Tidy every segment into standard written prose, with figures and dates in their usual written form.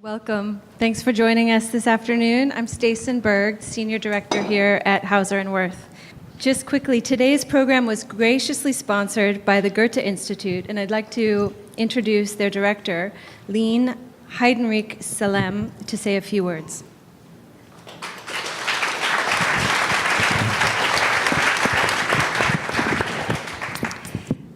Welcome. Thanks for joining us this afternoon. I'm Stacen Berg, Senior Director here at Hauser & Wirth. Just quickly, today's program was graciously sponsored by the Goethe-Institut, and I'd like to introduce their director, Leen Heidenreich Salem, to say a few words.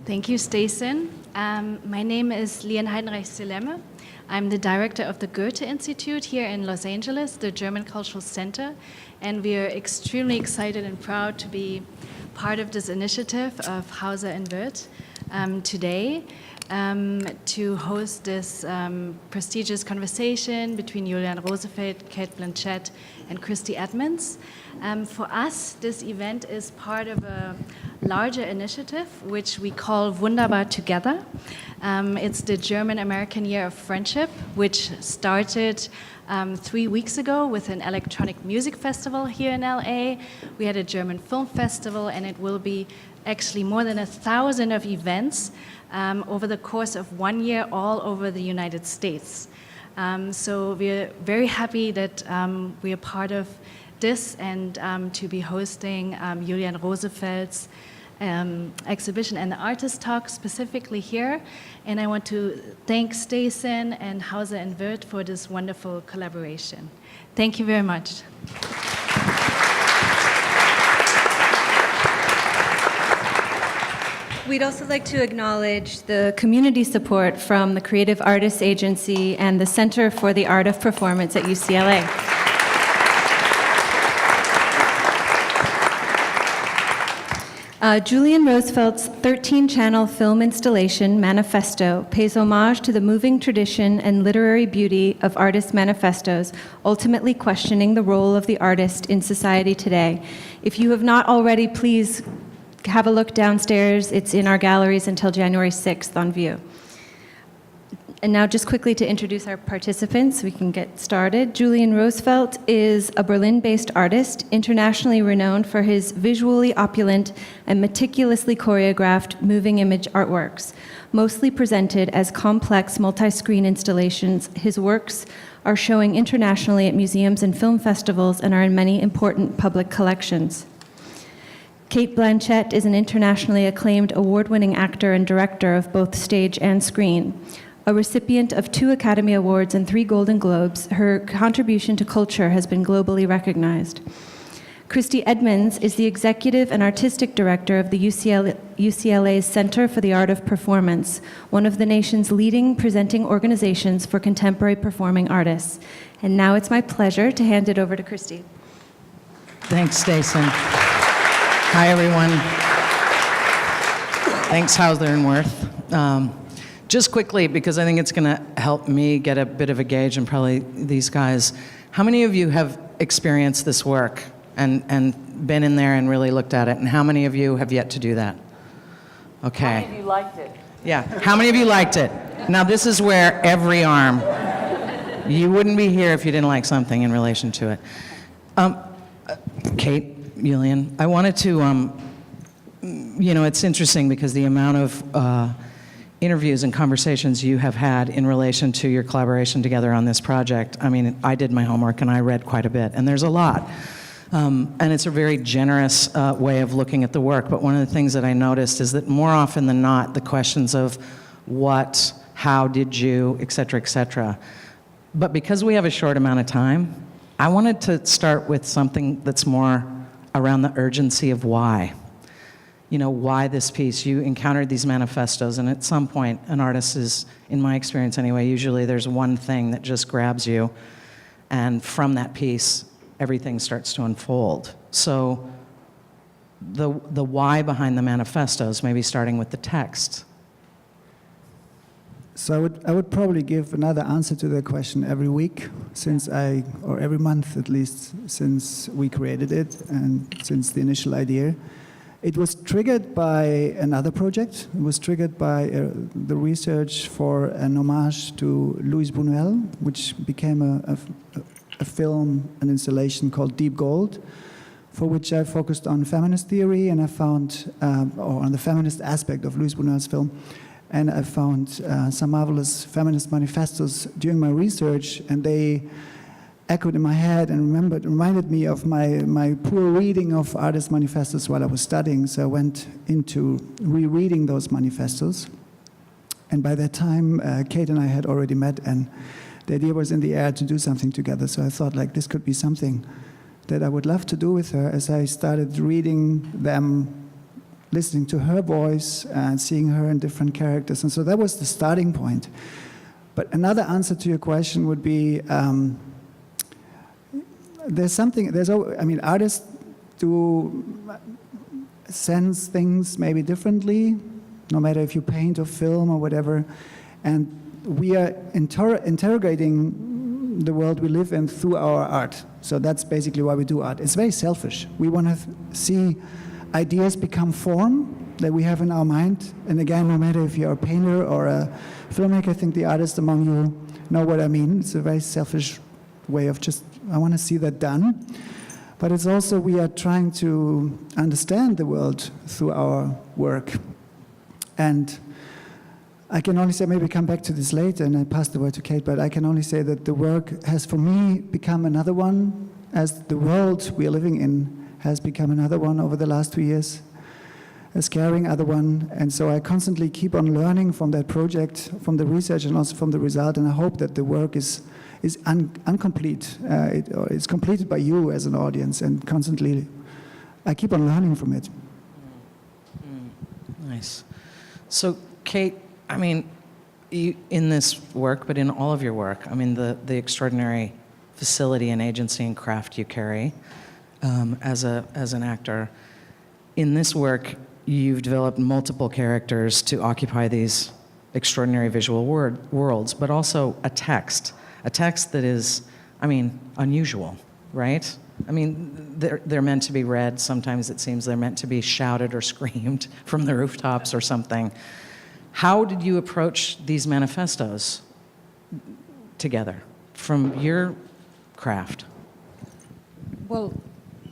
Thank you, Stacen. My name is Leen Heidenreich Salem. I'm the director of the Goethe-Institut here in Los Angeles, the German Cultural Center, and we are extremely excited and proud to be part of this initiative of Hauser & Wirth today to host this prestigious conversation between Julian Rosefeldt, Cate Blanchett, and Christy Edmonds. For us, this event is part of a larger initiative, which we call Wunderbar Together. It's the German-American Year of Friendship, which started 3 weeks ago with an electronic music festival here in LA. We had a German film festival, and it will be actually more than 1,000 of events over the course of 1 year all over the United States. So we're very happy that we are part of this and to be hosting Julian Rosefeldt's exhibition and the artist talk specifically here. And I want to thank Stacen and Hauser & Wirth for this wonderful collaboration. Thank you very much. We'd also like to acknowledge the community support from the Creative Artists Agency and the Center for the Art of Performance at UCLA. Julian Rosefeldt's 13-channel film installation, Manifesto, pays homage to the moving tradition and literary beauty of artist manifestos, ultimately questioning the role of the artist in society today. If you have not already, please have a look downstairs. It's in our galleries until January 6th on view. And now just quickly to introduce our participants, we can get started. Julian Rosefeldt is a Berlin-based artist, internationally renowned for his visually opulent and meticulously choreographed moving image artworks. Mostly presented as complex multi-screen installations, his works are showing internationally at museums and film festivals and are in many important public collections. Cate Blanchett is an internationally acclaimed award-winning actor and director of both stage and screen. A recipient of 2 Academy Awards and 3 Golden Globes, her contribution to culture has been globally recognized. Christy Edmonds is the executive and artistic director of the UCLA's Center for the Art of Performance, one of the nation's leading presenting organizations for contemporary performing artists. And now it's my pleasure to hand it over to Christy. Thanks, Stacen. Hi, everyone. Thanks, Hauser & Wirth. Just quickly, because I think it's going to help me get a bit of a gauge, and probably these guys, how many of you have experienced this work and been in there and really looked at it, and how many of you have yet to do that? Okay. How many of you liked it? Yeah, how many of you liked it? Now, this is where every arm, you wouldn't be here if you didn't like something in relation to it. Cate, Julian, I wanted to, it's interesting because the amount of interviews and conversations you have had in relation to your collaboration together on this project. I mean, I did my homework and I read quite a bit, and there's a lot. And it's a very generous way of looking at the work, but one of the things that I noticed is that more often than not, the questions of what, how did you, et cetera, but because we have a short amount of time, I wanted to start with something that's more around the urgency of why. You know, why this piece? You encountered these manifestos, and at some point, an artist is, in my experience anyway, usually there's one thing that just grabs you, and from that piece, everything starts to unfold. So the why behind the manifestos, maybe starting with the text. So I would probably give another answer to that question every week, or every month at least, since we created it and since the initial idea. It was triggered by another project. It was triggered by the research for an homage to Louis Buñuel, which became a film, an installation called Deep Gold, for which I focused on feminist theory, and I found, or on the feminist aspect of Louis Buñuel's film. And I found some marvelous feminist manifestos during my research, and they echoed in my head and reminded me of my poor reading of artist manifestos while I was studying. So I went into rereading those manifestos. And by that time, Cate and I had already met, and the idea was in the air to do something together. So I thought, like, this could be something that I would love to do with her. As I started reading them, listening to her voice and seeing her in different characters. And so that was the starting point. But another answer to your question would be, artists do sense things maybe differently, no matter if you paint or film or whatever. And we are interrogating the world we live in through our art. So that's basically why we do art. It's very selfish. We want to see ideas become form that we have in our mind. And again, no matter if you're a painter or a filmmaker, I think the artists among you know what I mean. It's a very selfish way of just, I want to see that done. But it's also, we are trying to understand the world through our work. And I can only say, maybe come back to this later, and I pass the word to Cate, but I can only say that the work has, for me, become another one, as the world we are living in has become another one over the last 2 years, a scaring other one. And so I constantly keep on learning from that project, from the research, and also from the result, and I hope that the work is incomplete. It's completed by you as an audience, and constantly I keep on learning from it. Nice. So, Cate, I mean, you, in this work, but in all of your work, I mean, the extraordinary facility and agency and craft you carry as an actor, in this work, you've developed multiple characters to occupy these extraordinary visual worlds, but also a text that is, I mean, unusual, right? I mean, they're meant to be read. Sometimes it seems they're meant to be shouted or screamed from the rooftops or something. How did you approach these manifestos together from your craft? Well,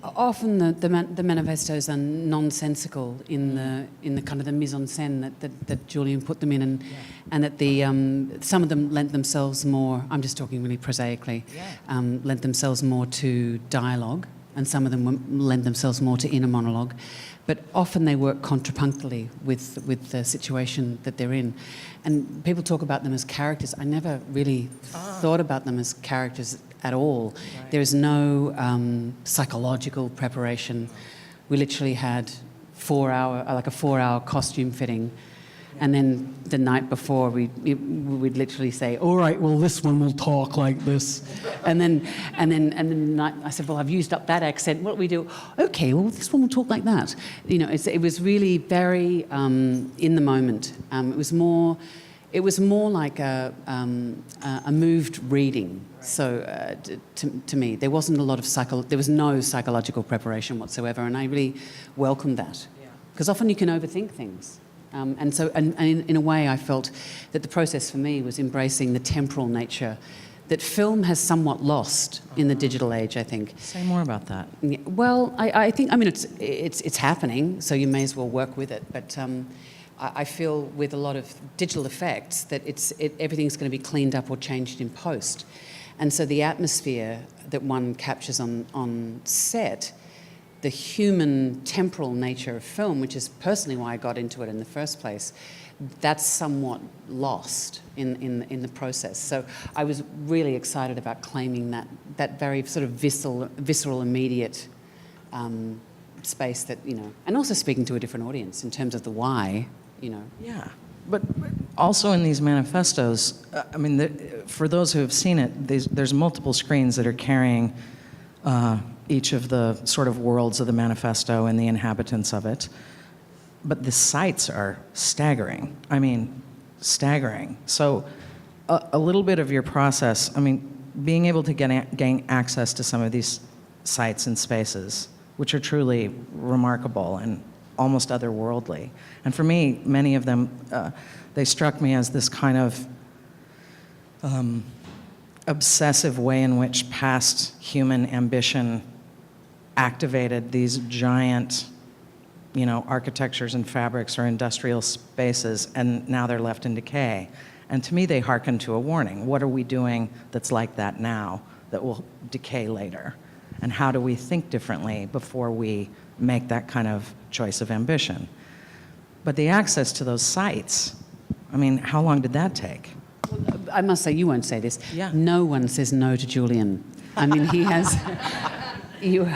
often the manifestos are nonsensical in the kind of the mise en scène that Julian put them in, and that the some of them lent themselves more. I'm just talking really prosaically. Lent themselves more to dialogue, and some of them lend themselves more to inner monologue. But often they work contrapunctally with the situation that they're in. And people talk about them as characters. I never really thought about them as characters at all. Right. There is no psychological preparation. We literally had a 4-hour costume fitting. And then the night before, we'd literally say, "All right, well, this one will talk like this," and then I said, "Well, I've used up that accent. What do we do? Okay, well, this one will talk like that." You know, it was really very in the moment. It was more like a moved reading. So to me, there wasn't a lot of there was no psychological preparation whatsoever, and I really welcomed that, because often you can overthink things. And in a way, I felt that the process for me was embracing the temporal nature that film has somewhat lost in the digital age, I think. Say more about that. Yeah, well, I think, I mean, it's happening, so you may as well work with it. But I feel with a lot of digital effects that everything's going to be cleaned up or changed in post. And so the atmosphere that one captures on set, the human temporal nature of film, which is personally why I got into it in the first place, that's somewhat lost in the process. So I was really excited about claiming that very sort of visceral, immediate space that, you know, and also speaking to a different audience in terms of the why, you know. Yeah, but also in these manifestos, I mean, for those who have seen it, there's multiple screens that are carrying each of the sort of worlds of the manifesto and the inhabitants of it. But the sites are staggering. I mean, staggering. So a little bit of your process, I mean, being able to gain access to some of these sites and spaces, which are truly remarkable and almost otherworldly. And for me, many of them, they struck me as this kind of obsessive way in which past human ambition activated these giant architectures and fabrics or industrial spaces, and now they're left in decay. And to me, they hearken to a warning. What are we doing that's like that now that will decay later? And how do we think differently before we make that kind of choice of ambition? But the access to those sites, I mean, how long did that take? I must say, you won't say this. Yeah. No one says no to Julian. I mean, he has. You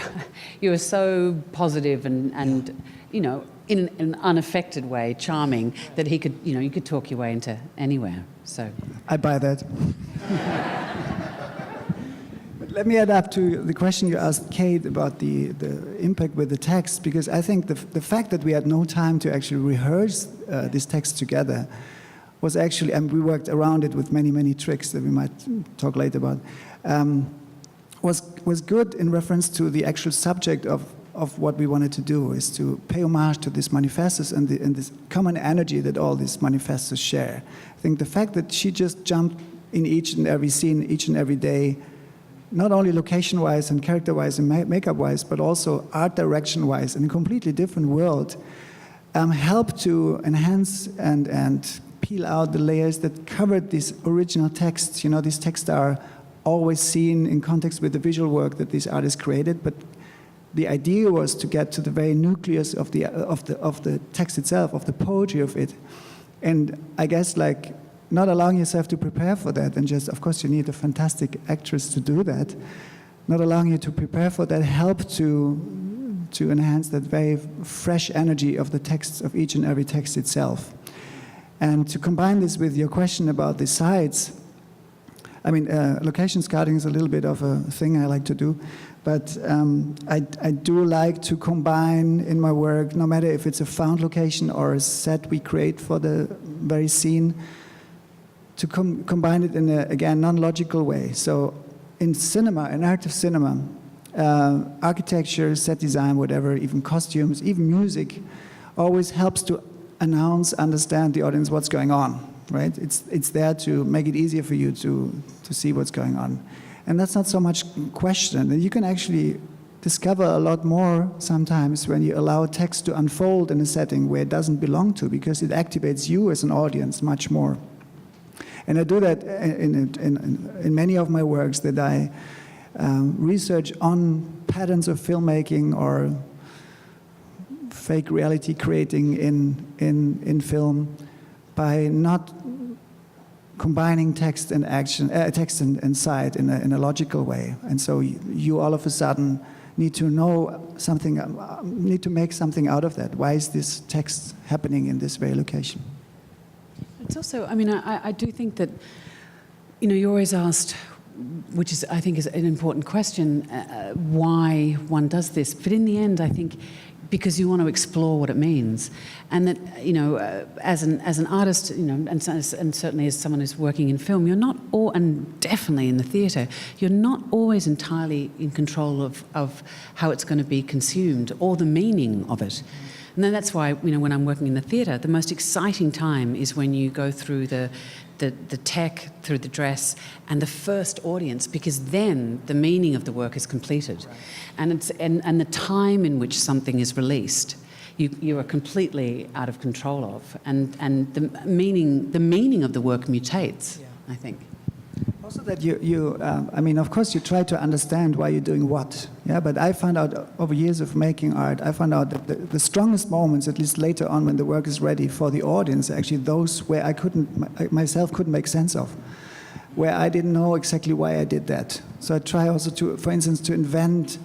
are so positive and in an unaffected way, charming, that he could, you could talk your way into anywhere. So I buy that. But let me add up to the question you asked Cate about the impact with the text, because I think the fact that we had no time to actually rehearse this text together was actually, and we worked around it with many, many tricks that we might talk later about, was good in reference to the actual subject of what we wanted to do, is to pay homage to these manifestos and this common energy that all these manifestos share. I think the fact that she just jumped in each and every scene, each and every day, not only location-wise and character-wise and makeup-wise, but also art direction-wise, in a completely different world, helped to enhance and peel out the layers that covered these original texts. These texts are always seen in context with the visual work that these artists created, but the idea was to get to the very nucleus of the text itself, of the poetry of it. And I guess not allowing yourself to prepare for that, and just, of course, you need a fantastic actress to do that. Not allowing you to prepare for that helped to enhance that very fresh energy of the texts, of each and every text itself. And to combine this with your question about the sites, I mean, location scouting is a little bit of a thing I like to do, but I do like to combine in my work, no matter if it's a found location or a set we create for the very scene, to combine it in a, again, non-logical way. So in cinema, in active cinema, architecture, set design, whatever, even costumes, even music, always helps to announce, understand the audience what's going on, right? It's there to make it easier for you to see what's going on. And that's not so much questioned. And you can actually discover a lot more sometimes when you allow text to unfold in a setting where it doesn't belong to, because it activates you as an audience much more. And I do that in many of my works, that I research on patterns of filmmaking or fake reality creating in film by not combining text and action, text and sight in a logical way. And so you all of a sudden need to know something, need to make something out of that. Why is this text happening in this very location? It's also, I mean, I do think that, you're always asked, which is, I think, is an important question, why one does this. But in the end, I think, because you want to explore what it means, and that as an artist, and certainly as someone who's working in film, you're not all, and definitely in the theatre, you're not always entirely in control of how it's going to be consumed or the meaning of it. And then that's why, when I'm working in the theatre, the most exciting time is when you go through the tech, through the dress, and the first audience, because then the meaning of the work is completed. Right. And the time in which something is released, you are completely out of control of. And the meaning of the work mutates, I think. Also that I mean, of course you try to understand why you're doing what, yeah, but I found out over years of making art, I found out that the strongest moments, at least later on when the work is ready for the audience, are actually those where I myself couldn't make sense of, where I didn't know exactly why I did that. So I try also to, for instance, to invent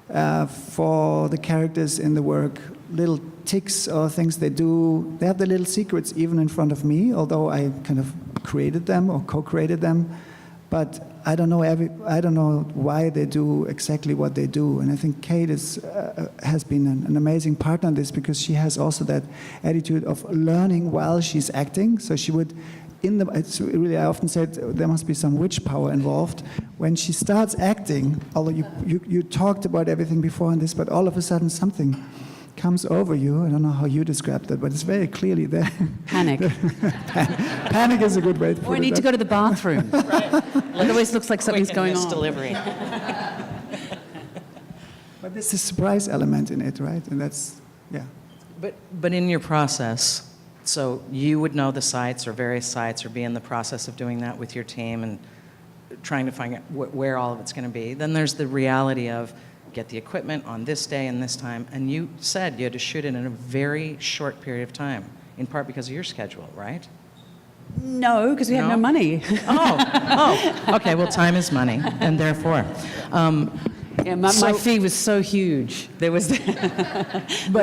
for the characters in the work little tics or things they do. They have the little secrets even in front of me, although I kind of created them or co-created them. But I don't know why they do exactly what they do. And I think Cate has been an amazing partner in this, because she has also that attitude of learning while she's acting. So she would, I often said there must be some witch power involved. When she starts acting, although you talked about everything before in this, but all of a sudden something comes over you. I don't know how you describe that, but it's very clearly there. Panic. Panic is a good way to put it. Or I need to go to the bathroom. Right. It always looks like something's going on. Delivery. But there's a surprise element in it, right? And that's, yeah. But in your process, so you would know the sites or various sites or be in the process of doing that with your team and trying to find out where all of it's going to be. Then there's the reality of get the equipment on this day and this time. And you said you had to shoot it in a very short period of time, in part because of your schedule, right? No, because we had no money. Okay, well, time is money, and therefore. Yeah, my fee was so huge. There was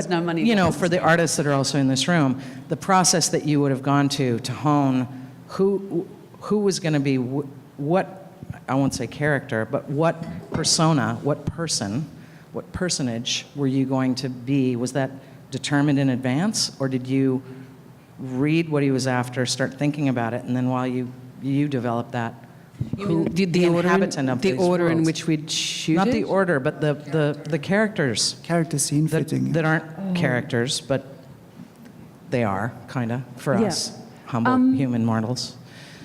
no money. You know, for the artists that are also in this room, the process that you would have gone to hone who was going to be what, I won't say character, but what persona, what person, what personage were you going to be? Was that determined in advance, or did you read what he was after, start thinking about it, and then while you developed that, the order in which we'd shoot not it? the order, but the characters Character scene fitting. that aren't characters, but they are kind of for us humble human mortals.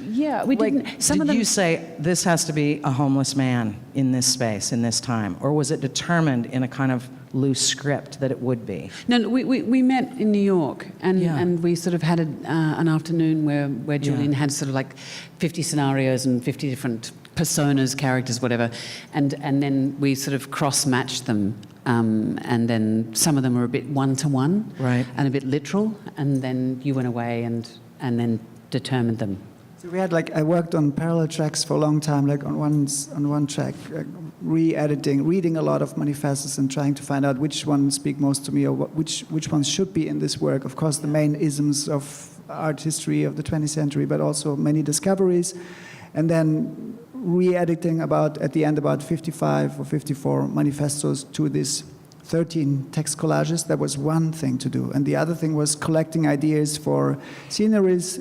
Yeah, we Like, didn't. Some of did them. you say this has to be a homeless man in this space, in this time, or was it determined in a kind of loose script that it would be? No, we met in New York, and we sort of had an afternoon where Julian had sort of like 50 scenarios and 50 different personas, characters, whatever, and then we sort of cross-matched them, and then some of them were a bit one-to-one, Right. and a bit literal, and then you went away and then determined them. So we had I worked on parallel tracks for a long time, on one track, re-editing, reading a lot of manifestos and trying to find out which ones speak most to me or which ones should be in this work. Of course, the main isms of art history of the 20th century, but also many discoveries. And then re-editing at the end about 55 or 54 manifestos to this 13 text collages. That was one thing to do. And the other thing was collecting ideas for sceneries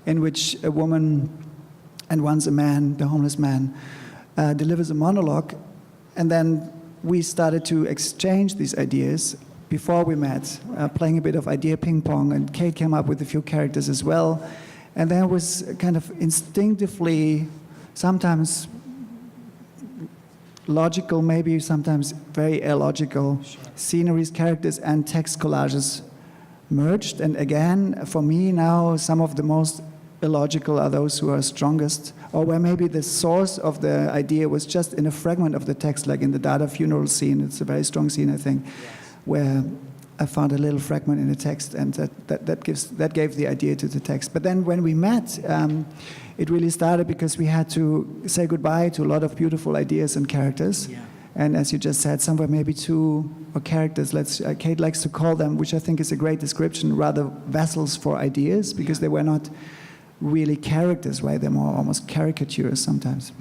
in which a woman and once a man, the homeless man, delivers a monologue. And then we started to exchange these ideas before we met, playing a bit of idea ping pong, and Cate came up with a few characters as well. And then it was kind of instinctively, sometimes logical, maybe sometimes very illogical, sceneries, characters, and text collages merged. And again, for me now, some of the most illogical are those who are strongest, or where maybe the source of the idea was just in a fragment of the text, like in the Dada funeral scene. It's a very strong scene, I think, where I found a little fragment in the text, and that gave the idea to the text. But then when we met, it really started because we had to say goodbye to a lot of beautiful ideas and characters. Yeah. And as you just said, somewhere maybe two or characters, Cate likes to call them, which I think is a great description, rather vessels for ideas, because they were not really characters, right? They're more almost caricatures sometimes.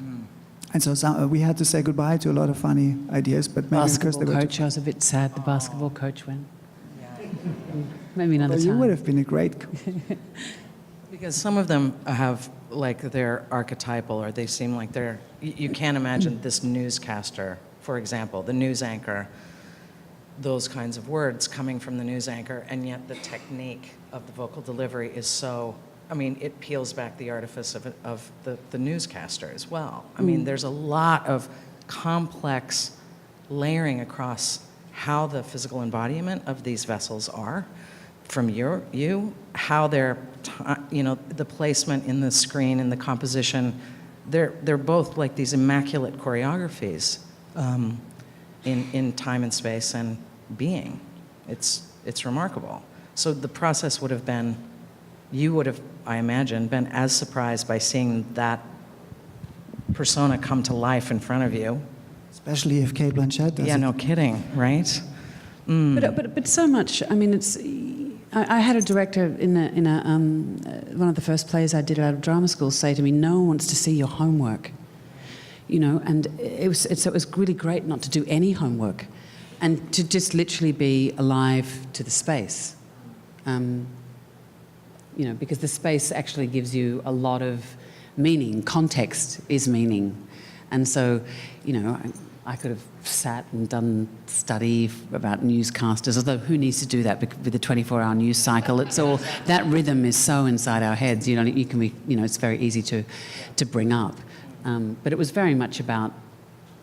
And so we had to say goodbye to a lot of funny ideas, but maybe because they were coach, I was a bit sad the basketball coach went. Maybe another time. You would have been a great Because some of them have, they're archetypal, or they seem like they're, you can't imagine this newscaster, for example, the news anchor, those kinds of words coming from the news anchor, and yet the technique of the vocal delivery is so, it peels back the artifice of the newscaster as well. There's a lot of complex layering across how the physical embodiment of these vessels are from you, how they're, the placement in the screen and the composition. They're both like these immaculate choreographies in time and space and being. It's remarkable. So the process would have been, you would have, I imagine, been as surprised by seeing that persona come to life in front of you. Especially if Cate Blanchett does Yeah, it. no kidding, right? But so much. It's. I had a director in one of the first plays I did out of drama school say to me, "No one wants to see your homework," and it was really great not to do any homework, and to just literally be alive to the space. Because the space actually gives you a lot of meaning. Context is meaning, and so, I could have sat and done study about newscasters, although who needs to do that with the 24-hour news cycle? It's all, that rhythm is so inside our heads, it's very easy to bring up. But it was very much about,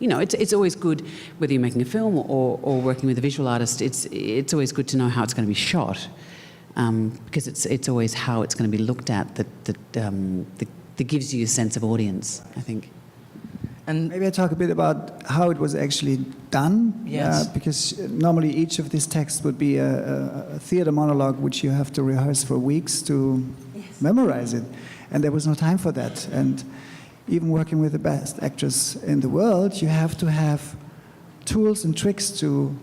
you know, it's always good, whether you're making a film or working with a visual artist, it's always good to know how it's going to be shot, because it's always how it's going to be looked at that gives you a sense of audience, I think. And Maybe I talk a bit about how it was actually done. Yes. Because normally each of these texts would be a theater monologue which you have to rehearse for weeks to memorize it. And there was no time for that. And even working with the best actors in the world, you have to have tools and tricks to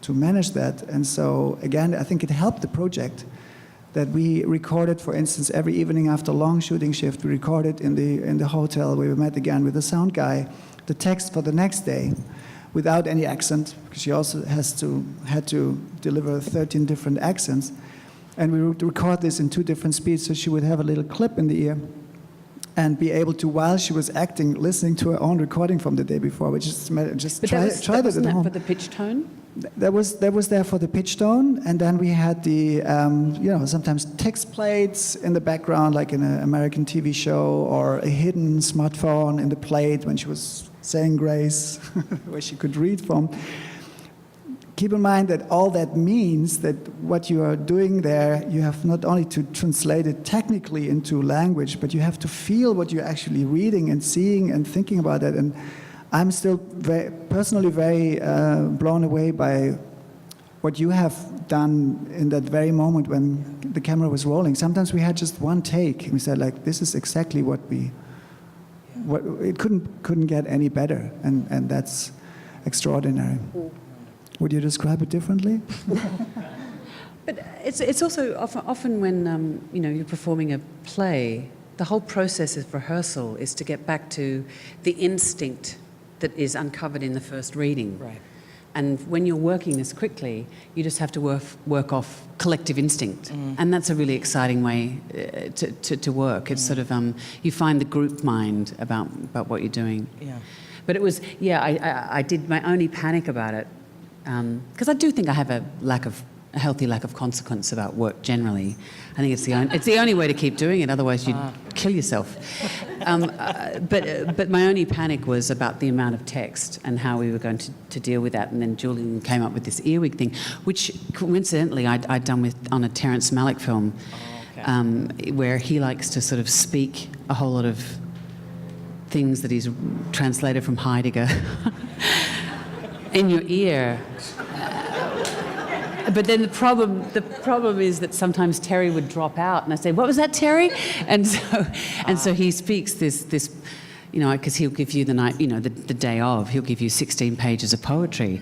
manage that. And so, again, I think it helped the project that we recorded, for instance, every evening after a long shooting shift, we recorded in the hotel where we met again with the sound guy, the text for the next day without any accent, because she also had to deliver 13 different accents. And we would record this in 2 different speeds, so she would have a little clip in the ear and be able to, while she was acting, listening to her own recording from the day before, which is just try it at home. For the pitch tone? That was there for the pitch tone, and then we had the sometimes text plates in the background, like in an American TV show, or a hidden smartphone in the plate when she was saying grace, where she could read from. Keep in mind that all that means that what you are doing there, you have not only to translate it technically into language, but you have to feel what you're actually reading and seeing and thinking about it. And I'm still personally very blown away by what you have done in that very moment when the camera was rolling. Sometimes we had just one take, and we said, like, this is exactly what it couldn't get any better, and that's extraordinary. Would you describe it differently? But it's also often when you're performing a play, the whole process of rehearsal is to get back to the instinct that is uncovered in the first reading. Right. And when you're working this quickly, you just have to work off collective instinct. And that's a really exciting way to work. It's sort of, you find the group mind about what you're doing. Yeah. But it was, I did my only panic about it, because I do think I have a healthy lack of consequence about work generally. I think it's the only way to keep doing it, otherwise you'd kill yourself. But my only panic was about the amount of text and how we were going to deal with that. And then Julian came up with this earwig thing, which coincidentally I'd done on a Terrence Malick film, where he likes to sort of speak a whole lot of things that he's translated from Heidegger in your ear. But then the problem is that sometimes Terry would drop out, and I say, "What was that, Terry?" And so he speaks this, because he'll give you the day of, he'll give you 16 pages of poetry.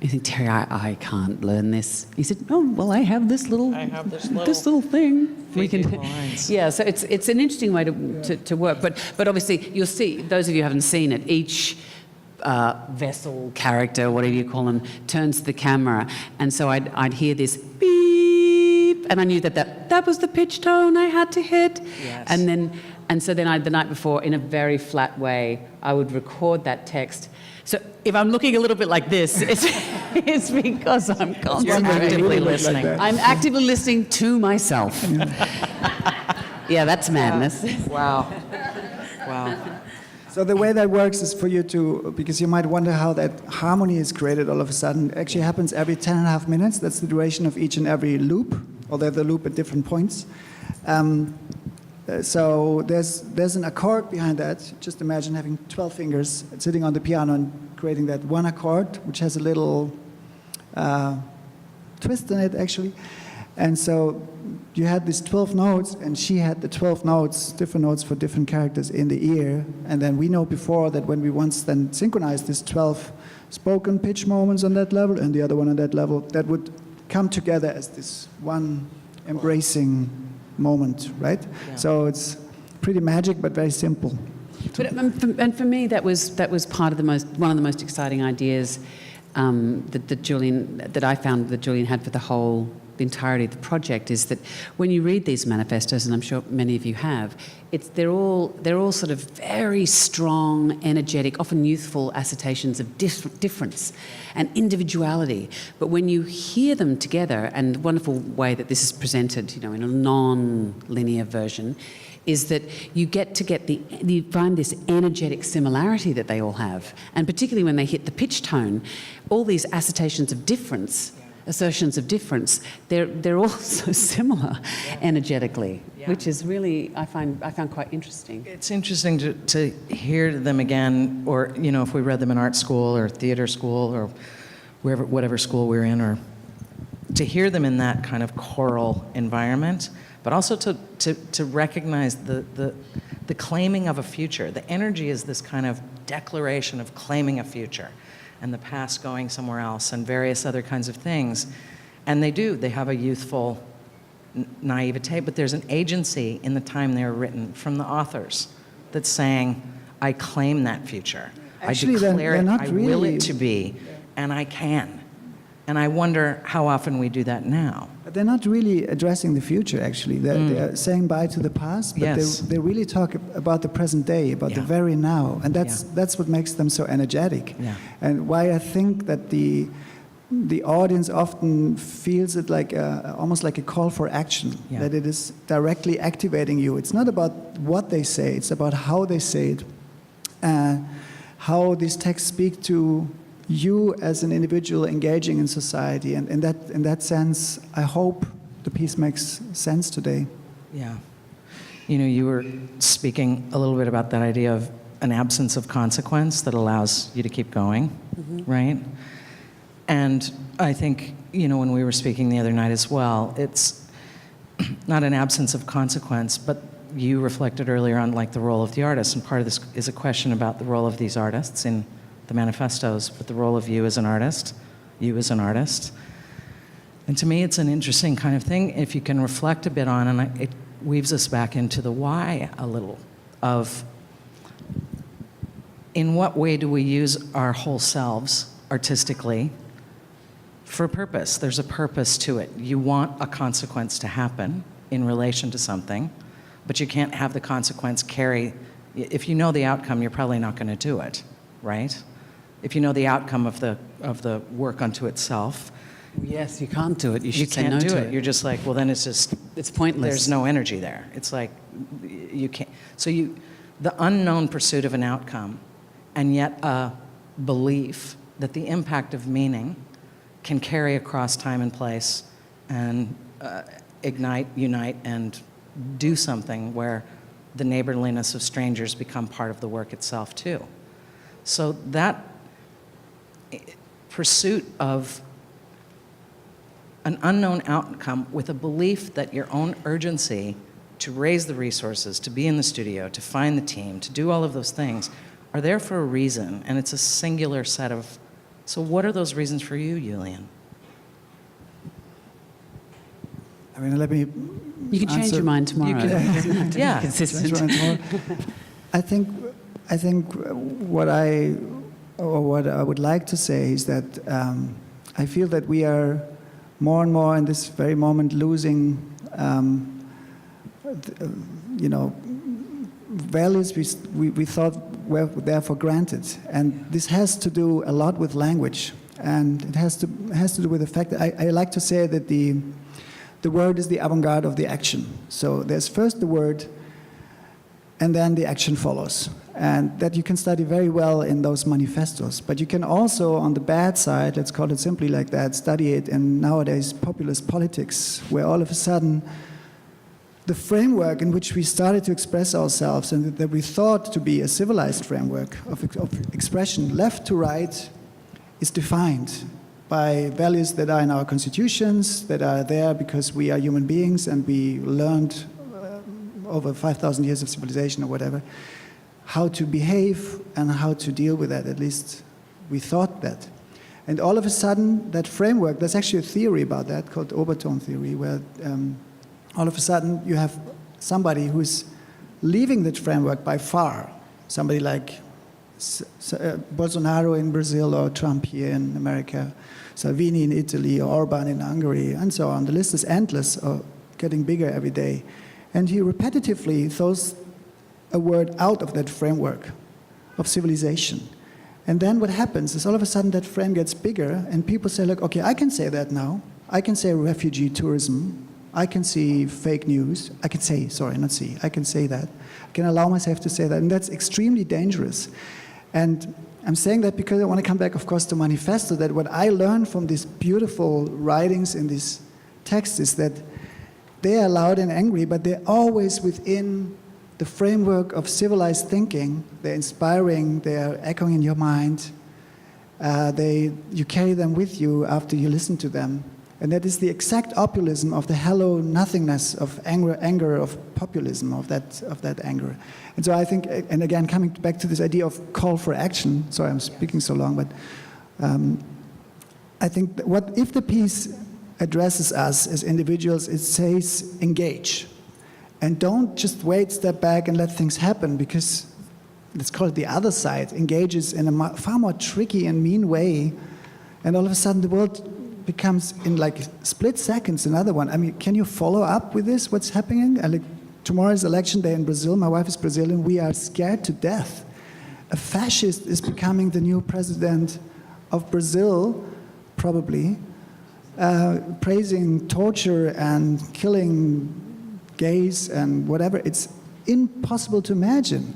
I think, Terry, I can't learn this. He said, "Oh, well, I have this little thing. We can." Yeah, so it's an interesting way to work. But obviously, you'll see, those of you who haven't seen it, each vessel, character, whatever you call them, turns to the camera, and so I'd hear this beep, and I knew that was the pitch tone I had to hit. Yes. And so then the night before, in a very flat way, I would record that text. So if I'm looking a little bit like this, it's because I'm constantly actively listening. Like I'm actively listening to myself. Yeah, that's madness. Wow. So the way that works is for you to, because you might wonder how that harmony is created all of a sudden. It actually happens every 10.5 minutes. That's the duration of each and every loop, although the loop at different points. So there's an accord behind that. Just imagine having 12 fingers sitting on the piano and creating that one accord, which has a little twist in it, actually. And so you had these 12 notes, and she had the 12 notes, different notes for different characters in the ear. And then we know before that when we once then synchronized these 12 spoken pitch moments on that level and the other one on that level, that would come together as this one embracing moment, right? Yeah. So it's pretty magic, but very simple. And for me, that was part of one of the most exciting ideas that I found that Julian had for the entirety of the project, is that when you read these manifestos, and I'm sure many of you have, they're all sort of very strong, energetic, often youthful assertions of difference and individuality. But when you hear them together, and the wonderful way that this is presented, in a non-linear version, is that you find this energetic similarity that they all have. And particularly when they hit the pitch tone, all these assertions of difference, they're all so similar energetically, which is really, I found quite interesting. It's interesting to hear them again, or, you know, if we read them in art school or theater school or whatever school we're in, or to hear them in that kind of choral environment, but also to recognize the claiming of a future. The energy is this kind of declaration of claiming a future, and the past going somewhere else, and various other kinds of things. And they have a youthful naivete, but there's an agency in the time they were written from the authors that's saying, I claim that future. Actually, I declare they're it, not I really, will it to be, and I can. And I wonder how often we do that now. But they're not really addressing the future, actually. They're saying bye to the past, but Yes. they really talk about the present day, about the very now. And that's what makes them so energetic. Yeah. And why I think that the audience often feels it like almost like a call for action, that it is directly activating you. It's not about what they say, it's about how they say it, how these texts speak to you as an individual engaging in society. And in that sense, I hope the piece makes sense today. Yeah. You know, you were speaking a little bit about that idea of an absence of consequence that allows you to keep going, right? And I think, you know, when we were speaking the other night as well, it's not an absence of consequence, but you reflected earlier on like the role of the artist, and part of this is a question about the role of these artists in the manifestos, but the role of you as an artist. And to me, it's an interesting kind of thing, if you can reflect a bit on, and it weaves us back into the why a little, of in what way do we use our whole selves artistically for a purpose? There's a purpose to it. You want a consequence to happen in relation to something, but you can't have the consequence carry. If you know the outcome, you're probably not going to do it, right? If you know the outcome of the work unto itself, Yes, you can't do it. You you should say can't no do to it. You're just like, well, then it's pointless. There's no energy there. It's like you can't. So the unknown pursuit of an outcome, and yet a belief that the impact of meaning can carry across time and place, and ignite, unite, and do something where the neighborliness of strangers become part of the work itself too. So that pursuit of an unknown outcome with a belief that your own urgency to raise the resources, to be in the studio, to find the team, to do all of those things are there for a reason, and it's a singular set of. So what are those reasons for you, Julian? I mean, let me. You can change your mind tomorrow. You can- It doesn't have to be Yeah. consistent. I think what I would like to say is that I feel that we are more and more in this very moment losing, values we thought were there for granted, and this has to do a lot with language, and it has to do with the fact that I like to say that the word is the avant-garde of the action. So there's first the word, and then the action follows. And that you can study very well in those manifestos. But you can also, on the bad side, let's call it simply like that, study it in nowadays populist politics, where all of a sudden the framework in which we started to express ourselves and that we thought to be a civilized framework of expression, left to right, is defined by values that are in our constitutions, that are there because we are human beings and we learned over 5,000 years of civilization or whatever, how to behave and how to deal with that. At least we thought that. And all of a sudden, that framework, there's actually a theory about that called Overtone Theory, where all of a sudden you have somebody who's leaving that framework by far, somebody like Bolsonaro in Brazil or Trump here in America, Salvini in Italy or Orban in Hungary, and so on. The list is endless or getting bigger every day. And he repetitively throws a word out of that framework of civilization. And then what happens is all of a sudden that frame gets bigger and people say, look, okay, I can say that now. I can say refugee tourism. I can see fake news. I can say, sorry, not see. I can say that. I can allow myself to say that, and that's extremely dangerous. And I'm saying that because I want to come back, of course, to Manifesto, that what I learned from these beautiful writings in these texts is that they are loud and angry, but they're always within the framework of civilized thinking. They're inspiring, they're echoing in your mind. You carry them with you after you listen to them. And that is the exact optimism of the hello nothingness of anger of populism, of that anger. And so I think, and again, coming back to this idea of call for action, sorry I'm speaking so long, but I think that what if the piece addresses us as individuals, it says engage. And don't just wait, step back and let things happen, because let's call it the other side, engages in a far more tricky and mean way. And all of a sudden the world becomes, in like split seconds, another one. I mean, can you follow up with this, what's happening? Tomorrow is election day in Brazil. My wife is Brazilian. We are scared to death. A fascist is becoming the new president of Brazil, probably, praising torture and killing gays and whatever. It's impossible to imagine.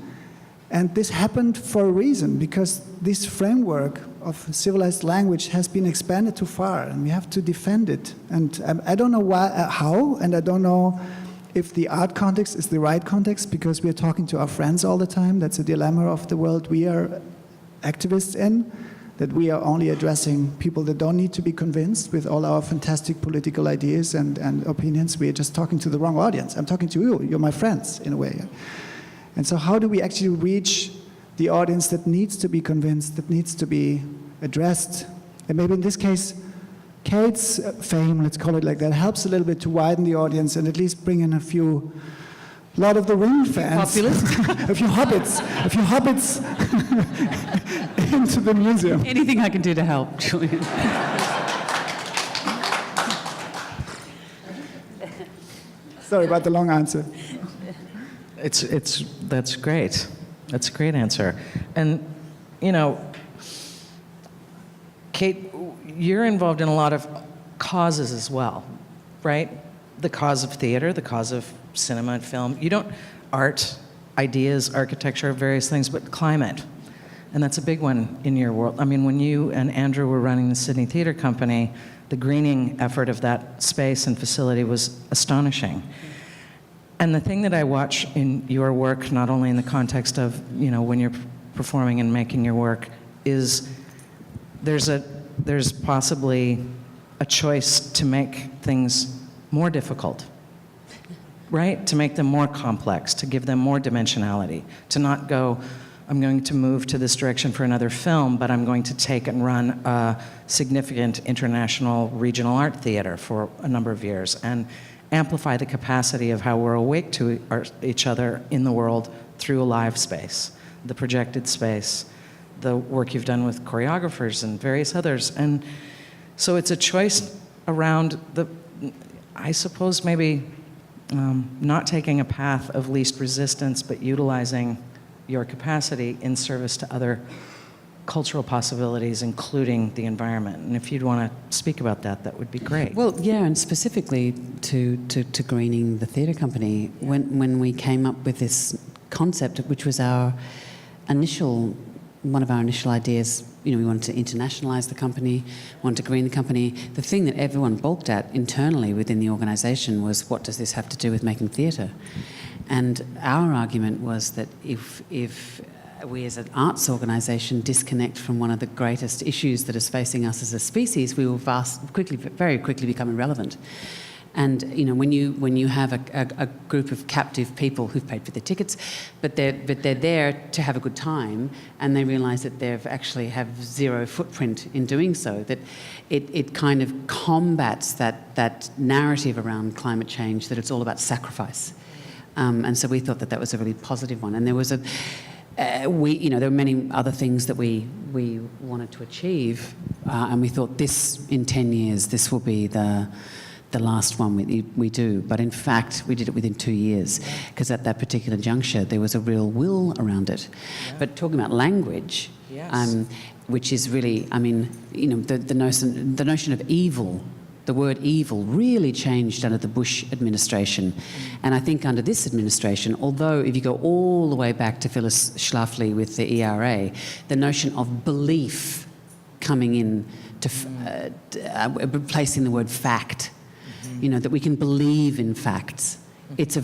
And this happened for a reason, because this framework of civilized language has been expanded too far, and we have to defend it. And I don't know why, how, and I don't know if the art context is the right context, because we are talking to our friends all the time. That's a dilemma of the world we are activists in, that we are only addressing people that don't need to be convinced with all our fantastic political ideas and opinions. We are just talking to the wrong audience. I'm talking to you. You're my friends, in a way. And so how do we actually reach the audience that needs to be convinced, that needs to be addressed? And maybe in this case, Cate's fame, let's call it like that, helps a little bit to widen the audience and at least bring in a lot of the Ring fans. a few hobbits into the museum. Anything I can do to help, Julian. Sorry about the long answer. That's great. That's a great answer. And, you know, Cate, you're involved in a lot of causes as well, right? The cause of theater, the cause of cinema and film. You don't, art, ideas, architecture, various things, but climate. And that's a big one in your world. I mean, when you and Andrew were running the Sydney Theatre Company, the greening effort of that space and facility was astonishing. And the thing that I watch in your work, not only in the context of, you know, when you're performing and making your work, is there's possibly a choice to make things more difficult, right? To make them more complex, to give them more dimensionality, to not go, I'm going to move to this direction for another film, but I'm going to take and run a significant international regional art theater for a number of years, and amplify the capacity of how we're awake to each other in the world through a live space, the projected space, the work you've done with choreographers and various others. And so it's a choice around I suppose maybe not taking a path of least resistance, but utilizing your capacity in service to other cultural possibilities, including the environment. And if you'd want to speak about that, that would be great. Well, yeah, and specifically to greening the theatre company, when we came up with this concept, which was one of our initial ideas, you know, we wanted to internationalise the company, wanted to green the company. The thing that everyone balked at internally within the organisation was, what does this have to do with making theatre? And our argument was that if we as an arts organisation disconnect from one of the greatest issues that is facing us as a species, we will very quickly become irrelevant. And you know, when you have a group of captive people who've paid for their tickets, but they're there to have a good time, and they realise that they actually have zero footprint in doing so, that it kind of combats that narrative around climate change, that it's all about sacrifice. And so we thought that was a really positive one. And there was there were many other things that we wanted to achieve, and we thought in 10 years this will be the last one we do. But in fact, we did it within 2 years, because at that particular juncture there was a real will around it. Yeah. But talking about language, yes. Which is really, I mean, you know, the notion of evil, the word evil really changed under the Bush administration. And I think under this administration, although if you go all the way back to Phyllis Schlafly with the ERA, the notion of belief coming in to replacing the word fact, you know, that we can believe in facts. It's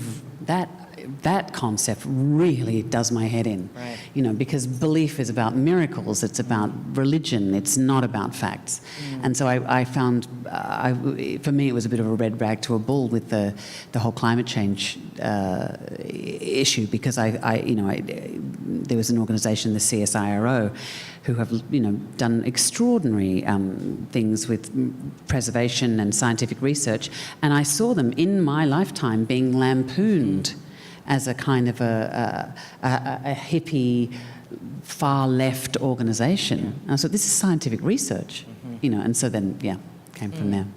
that concept really does my head in, Right. you know, because belief is about miracles, it's about religion, it's not about facts. And so I found, for me, it was a bit of a red rag to a bull with the whole climate change issue, because there was an organisation, the CSIRO, who have, you know, done extraordinary things with preservation and scientific research, and I saw them in my lifetime being lampooned as a kind of a hippie, far-left organisation. And so this is scientific research, you know, and so then, yeah, came from there.